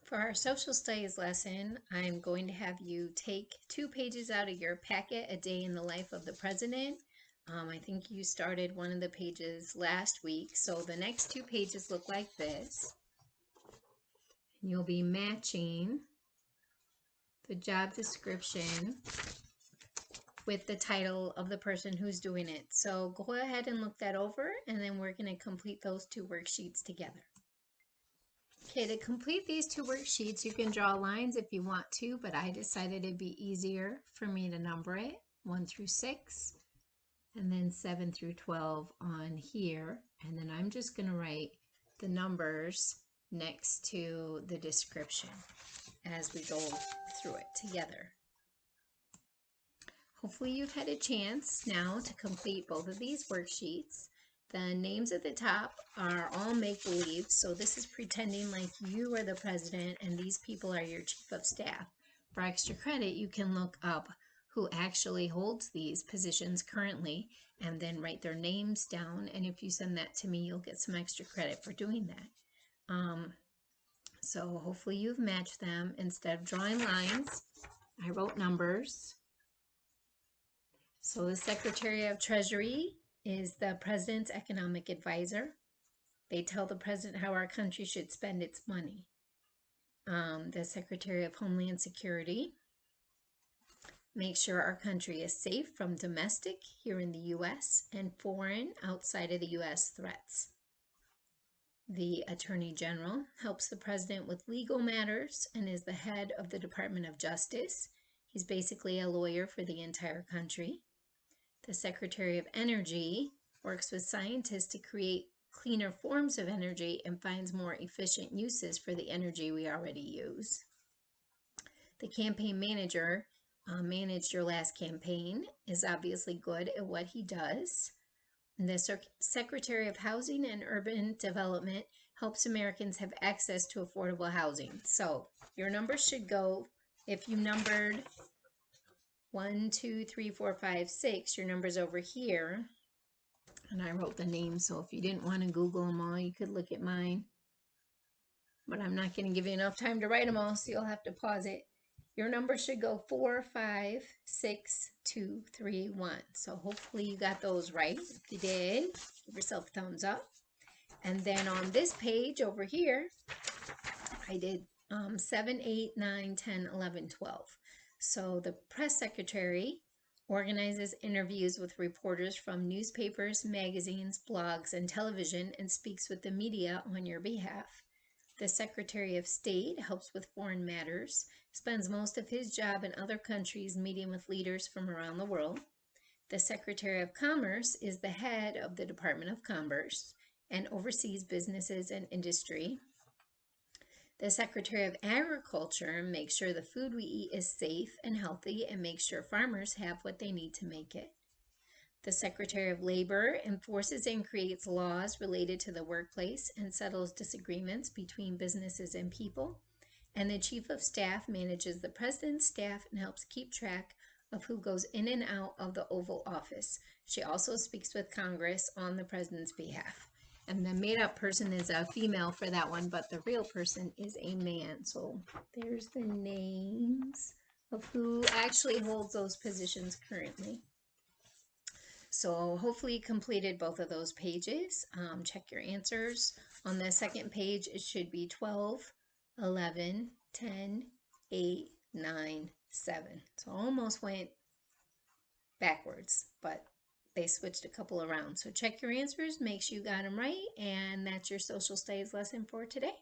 For our social studies lesson, I'm going to have you take 2 pages out of your packet, A Day in the Life of the President. I think you started one of the pages last week, so the next 2 pages look like this. And you'll be matching the job description with the title of the person who's doing it. So go ahead and look that over, and then we're going to complete those 2 worksheets together. Okay, to complete these 2 worksheets, you can draw lines if you want to, but I decided it'd be easier for me to number it 1 through 6, and then 7 through 12 on here. And then I'm just going to write the numbers next to the description as we go through it together. Hopefully you've had a chance now to complete both of these worksheets. The names at the top are all make-believe, so this is pretending like you are the president and these people are your chief of staff. For extra credit, you can look up who actually holds these positions currently and then write their names down, and if you send that to me, you'll get some extra credit for doing that. So hopefully you've matched them. Instead of drawing lines, I wrote numbers. So the Secretary of Treasury is the President's economic advisor. They tell the President how our country should spend its money. The Secretary of Homeland Security makes sure our country is safe from domestic here in the U.S. and foreign outside of the U.S. threats. The Attorney General helps the President with legal matters and is the head of the Department of Justice. He's basically a lawyer for the entire country. The Secretary of Energy works with scientists to create cleaner forms of energy and finds more efficient uses for the energy we already use. The campaign manager managed your last campaign, is obviously good at what he does. And the Secretary of Housing and Urban Development helps Americans have access to affordable housing. So your numbers should go, if you numbered 1, 2, 3, 4, 5, 6, your number's over here. And I wrote the names, so if you didn't want to Google them all, you could look at mine. But I'm not going to give you enough time to write them all, so you'll have to pause it. Your number should go 4, 5, 6, 2, 3, 1. So hopefully you got those right. If you did, give yourself a thumbs up. And then on this page over here, I did 7, 8, 9, 10, 11, 12. So the press secretary organizes interviews with reporters from newspapers, magazines, blogs, and television and speaks with the media on your behalf. The Secretary of State helps with foreign matters, spends most of his job in other countries meeting with leaders from around the world. The Secretary of Commerce is the head of the Department of Commerce and oversees businesses and industry. The Secretary of Agriculture makes sure the food we eat is safe and healthy and makes sure farmers have what they need to make it. The Secretary of Labor enforces and creates laws related to the workplace and settles disagreements between businesses and people. And the Chief of Staff manages the President's staff and helps keep track of who goes in and out of the Oval Office. She also speaks with Congress on the President's behalf. And the made-up person is a female for that one, but the real person is a man. So there's the names of who actually holds those positions currently. So hopefully you completed both of those pages. Check your answers. On the second page, it should be 12, 11, 10, 8, 9, 7. So almost went backwards, but they switched a couple around. So check your answers, make sure you got them right, and that's your social studies lesson for today.